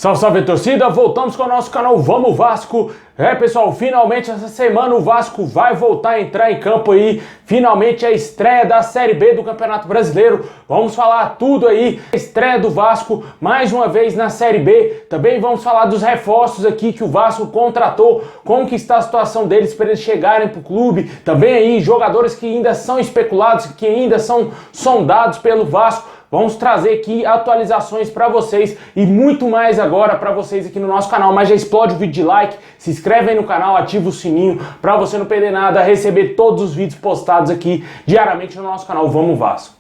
Salve, salve torcida, voltamos com o nosso canal Vamos Vasco. Pessoal, finalmente essa semana o Vasco vai voltar a entrar em campo aí. Finalmente a estreia da Série B do Campeonato Brasileiro. Vamos falar tudo aí, a estreia do Vasco mais uma vez na Série B. Também vamos falar dos reforços aqui que o Vasco contratou, como que está a situação deles para eles chegarem para o clube. Também aí jogadores que ainda são especulados, que ainda são sondados pelo Vasco. Vamos trazer aqui atualizações para vocês e muito mais agora para vocês aqui no nosso canal. Mas já explode o vídeo de like, se inscreve aí no canal, ativa o sininho para você não perder nada, receber todos os vídeos postados aqui diariamente no nosso canal Vamos Vasco.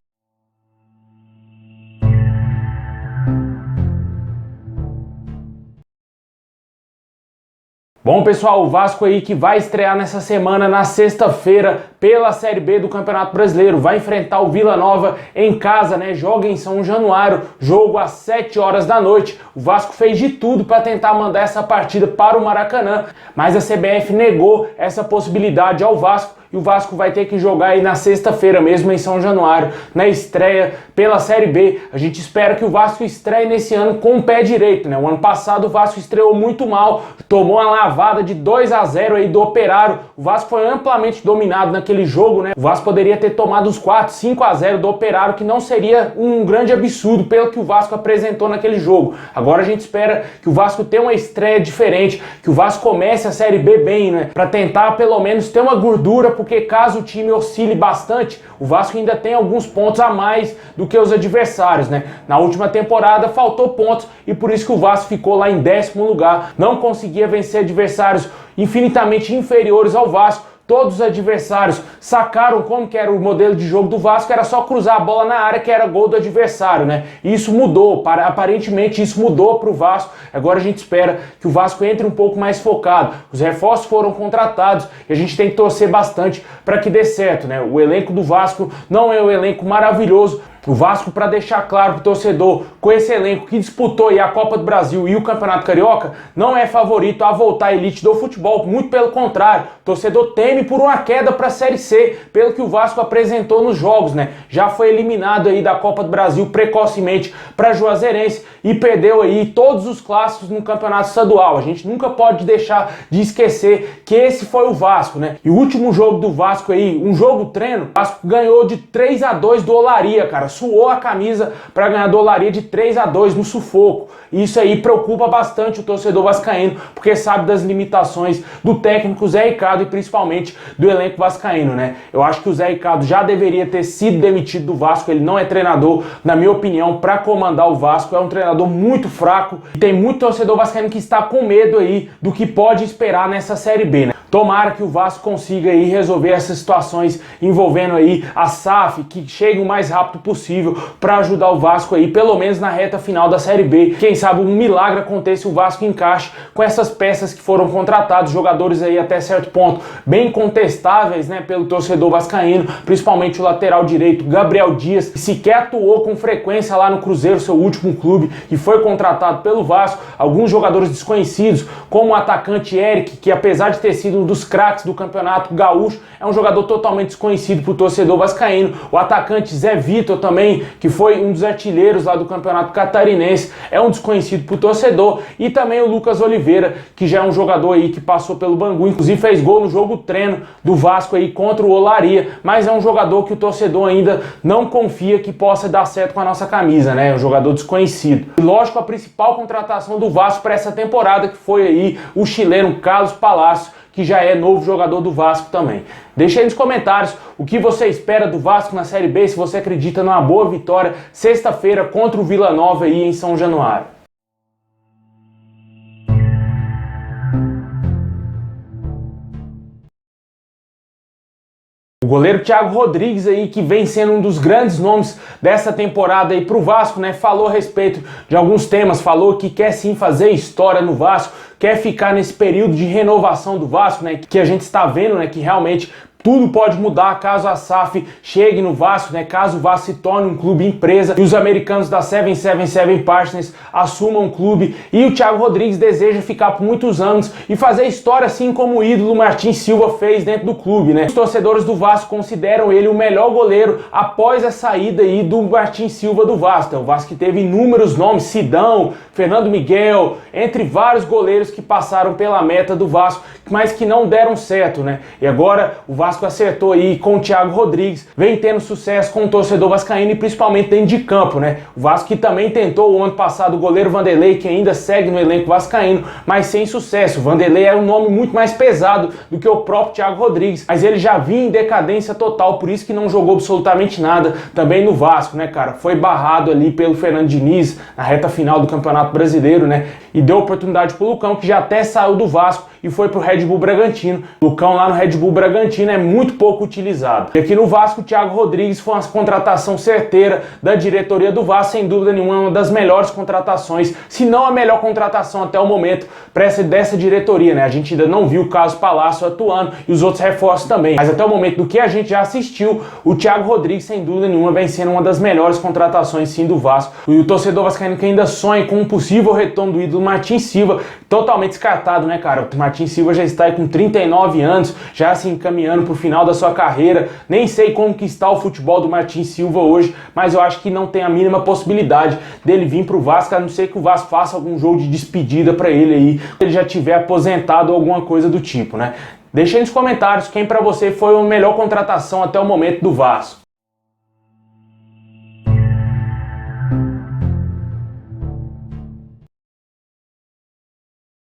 Bom, pessoal, o Vasco aí que vai estrear nessa semana, na sexta-feira, pela Série B do Campeonato Brasileiro. Vai enfrentar o Vila Nova em casa, né? Joga em São Januário, jogo às 7 horas da noite. O Vasco fez de tudo para tentar mandar essa partida para o Maracanã, mas a CBF negou essa possibilidade ao Vasco. E o Vasco vai ter que jogar aí na sexta-feira mesmo em São Januário, na estreia pela Série B. A gente espera que o Vasco estreie nesse ano com o pé direito, né? O ano passado o Vasco estreou muito mal, tomou uma lavada de 2-0 aí do Operário. O Vasco foi amplamente dominado naquele jogo, né? O Vasco poderia ter tomado uns 4-5-0 do Operário, que não seria um grande absurdo pelo que o Vasco apresentou naquele jogo. Agora a gente espera que o Vasco tenha uma estreia diferente, que o Vasco comece a Série B bem, né? Para tentar pelo menos ter uma gordura, porque caso o time oscile bastante, o Vasco ainda tem alguns pontos a mais do que os adversários, né? Na última temporada faltou pontos e por isso que o Vasco ficou lá em 10º lugar, não conseguia vencer adversários infinitamente inferiores ao Vasco. Todos os adversários sacaram como que era o modelo de jogo do Vasco, era só cruzar a bola na área que era gol do adversário, né? E isso mudou, aparentemente isso mudou para o Vasco. Agora a gente espera que o Vasco entre um pouco mais focado. Os reforços foram contratados e a gente tem que torcer bastante para que dê certo, né? O elenco do Vasco não é um elenco maravilhoso. O Vasco, para deixar claro para o torcedor, com esse elenco que disputou aí a Copa do Brasil e o Campeonato Carioca, não é favorito a voltar à elite do futebol, muito pelo contrário. O torcedor teme por uma queda para a Série C, pelo que o Vasco apresentou nos jogos, né? Já foi eliminado aí da Copa do Brasil precocemente para Juazeirense e perdeu aí todos os clássicos no Campeonato Estadual. A gente nunca pode deixar de esquecer que esse foi o Vasco, né? E o último jogo do Vasco aí, um jogo treino, o Vasco ganhou de 3-2 do Olaria, cara. Suou a camisa para ganhar do Olaria de 3-2 no sufoco. E isso aí preocupa bastante o torcedor vascaíno, porque sabe das limitações do técnico Zé Ricardo e principalmente do elenco vascaíno, né? Eu acho que o Zé Ricardo já deveria ter sido demitido do Vasco. Ele não é treinador, na minha opinião, para comandar o Vasco. É um treinador muito fraco e tem muito torcedor vascaíno que está com medo aí do que pode esperar nessa Série B, né? Tomara que o Vasco consiga aí resolver essas situações envolvendo aí a SAF, que chegue o mais rápido possível para ajudar o Vasco aí, pelo menos na reta final da Série B. Quem sabe um milagre aconteça e o Vasco encaixe com essas peças que foram contratados, jogadores aí até certo ponto bem contestáveis, né, pelo torcedor vascaíno, principalmente o lateral direito Gabriel Dias, que sequer atuou com frequência lá no Cruzeiro, seu último clube, e foi contratado pelo Vasco. Alguns jogadores desconhecidos, como o atacante Eric, que apesar de ter sido um dos craques do Campeonato Gaúcho, é um jogador totalmente desconhecido para o torcedor vascaíno. O atacante Zé Vitor também, que foi um dos artilheiros lá do Campeonato Catarinense, é um desconhecido para o torcedor. E também o Lucas Oliveira, que já é um jogador aí que passou pelo Bangu, inclusive fez gol no jogo treino do Vasco aí contra o Olaria, mas é um jogador que o torcedor ainda não confia que possa dar certo com a nossa camisa, né? É um jogador desconhecido. E lógico, a principal contratação do Vasco para essa temporada, que foi aí o chileno Carlos Palacio, que já é novo jogador do Vasco também. Deixa aí nos comentários o que você espera do Vasco na Série B, se você acredita numa boa vitória sexta-feira contra o Vila Nova aí em São Januário. O goleiro Thiago Rodrigues aí, que vem sendo um dos grandes nomes dessa temporada aí pro Vasco, né? Falou a respeito de alguns temas, falou que quer sim fazer história no Vasco, quer ficar nesse período de renovação do Vasco, né? Que a gente está vendo, né? Que realmente tudo pode mudar caso a SAF chegue no Vasco, né? Caso o Vasco se torne um clube empresa e os americanos da 777 Partners assumam o clube, e o Thiago Rodrigues deseja ficar por muitos anos e fazer história assim como o ídolo Martin Silva fez dentro do clube, né? Os torcedores do Vasco consideram ele o melhor goleiro após a saída aí do Martin Silva do Vasco. O Vasco que teve inúmeros nomes, Sidão, Fernando Miguel, entre vários goleiros que passaram pela meta do Vasco, mas que não deram certo, né? E agora o Vasco acertou aí com o Thiago Rodrigues, vem tendo sucesso com o torcedor vascaíno e principalmente dentro de campo, né? O Vasco que também tentou o ano passado o goleiro Vanderlei, que ainda segue no elenco vascaíno, mas sem sucesso. O Vanderlei é um nome muito mais pesado do que o próprio Thiago Rodrigues, mas ele já vinha em decadência total, por isso que não jogou absolutamente nada também no Vasco, né, cara? Foi barrado ali pelo Fernando Diniz na reta final do Campeonato Brasileiro, né? E deu oportunidade pro Lucão, que já até saiu do Vasco e foi pro Red Bull Bragantino. O Lucão lá no Red Bull Bragantino é muito pouco utilizado. E aqui no Vasco, o Thiago Rodrigues foi uma contratação certeira da diretoria do Vasco, sem dúvida nenhuma, uma das melhores contratações, se não a melhor contratação até o momento dessa diretoria, né? A gente ainda não viu o Carlos Palácio atuando e os outros reforços também, mas até o momento do que a gente já assistiu, o Thiago Rodrigues, sem dúvida nenhuma, vem sendo uma das melhores contratações, sim, do Vasco. E o torcedor vascaíno que ainda sonha com um possível retorno do ídolo Martin Silva, totalmente descartado, né, cara? O Martin Silva já está aí com 39 anos, já se encaminhando pro final da sua carreira. Nem sei como que está o futebol do Martin Silva hoje, mas eu acho que não tem a mínima possibilidade dele vir pro Vasco, a não ser que o Vasco faça algum jogo de despedida para ele aí, ele já tiver aposentado ou alguma coisa do tipo, né? Deixa aí nos comentários quem para você foi a melhor contratação até o momento do Vasco.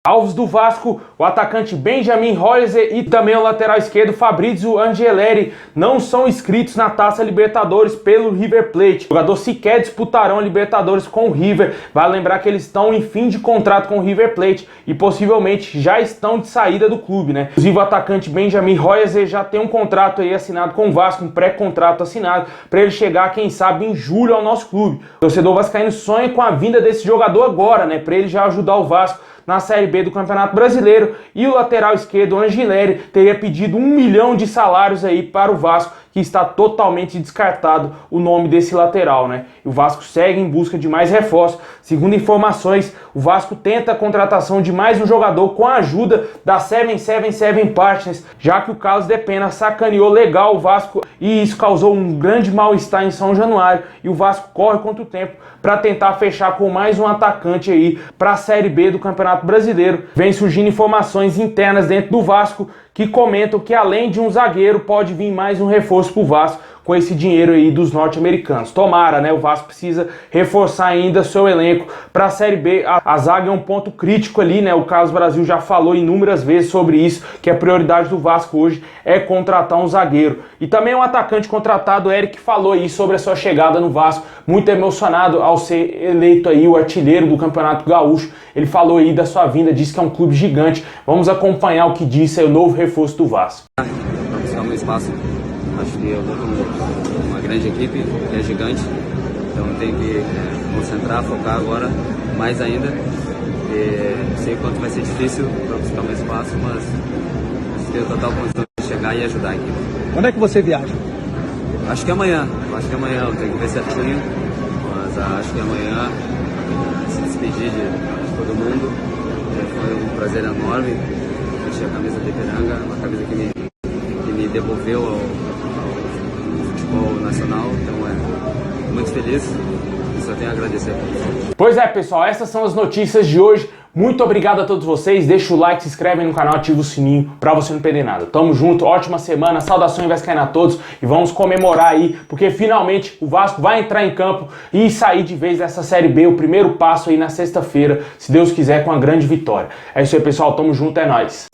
Alvos do Vasco, o atacante Benjamin Royzer e também o lateral esquerdo Fabrizio Angeleri não são inscritos na Taça Libertadores pelo River Plate. O jogador sequer disputarão a Libertadores com o River. Vale lembrar que eles estão em fim de contrato com o River Plate e possivelmente já estão de saída do clube, né? Inclusive o atacante Benjamin Royzer já tem um contrato aí assinado com o Vasco, um pré-contrato assinado para ele chegar, quem sabe, em julho ao nosso clube. O torcedor vascaíno sonha com a vinda desse jogador agora, né? Para ele já ajudar o Vasco na Série B do Campeonato Brasileiro, e o lateral esquerdo Angeleri teria pedido 1 milhão de salários aí para o Vasco, que está totalmente descartado o nome desse lateral, né? E o Vasco segue em busca de mais reforços. Segundo informações, o Vasco tenta a contratação de mais um jogador com a ajuda da 777 Partners, já que o Carlos de Pena sacaneou legal o Vasco e isso causou um grande mal-estar em São Januário, e o Vasco corre contra o tempo para tentar fechar com mais um atacante aí para a Série B do Campeonato Brasileiro. Vem surgindo informações internas dentro do Vasco que comentam que além de um zagueiro pode vir mais um reforço para o Vasco com esse dinheiro aí dos norte-americanos. Tomara, né? O Vasco precisa reforçar ainda seu elenco para a Série B. A zaga é um ponto crítico ali, né? O Carlos Brasil já falou inúmeras vezes sobre isso, que a prioridade do Vasco hoje é contratar um zagueiro. E também um atacante contratado, o Eric, falou aí sobre a sua chegada no Vasco, muito emocionado ao ser eleito aí o artilheiro do Campeonato Gaúcho. Ele falou aí da sua vinda, disse que é um clube gigante. Vamos acompanhar o que disse aí o novo reforço do Vasco. Para buscar meu espaço, acho que eu vou com uma grande equipe, que é gigante, então tenho que concentrar, focar agora mais ainda. Sei quanto vai ser difícil para buscar meu espaço, mas tenho total condição de chegar e ajudar a equipe. Quando é que você viaja? Acho que amanhã, eu tenho que ver certinho, mas acho que amanhã se despedir de todo mundo. Foi um prazer enorme vestir a camisa de Ipiranga, uma camisa que me devolveu ao futebol nacional, então muito feliz e só tenho a agradecer a todos. Pois é, pessoal, essas são as notícias de hoje. Muito obrigado a todos vocês, deixa o like, se inscreve no canal, ativa o sininho pra você não perder nada. Tamo junto, ótima semana, saudações vascaína a todos e vamos comemorar aí, porque finalmente o Vasco vai entrar em campo e sair de vez dessa Série B, o primeiro passo aí na sexta-feira, se Deus quiser, com a grande vitória. É isso aí, pessoal, tamo junto, é nóis.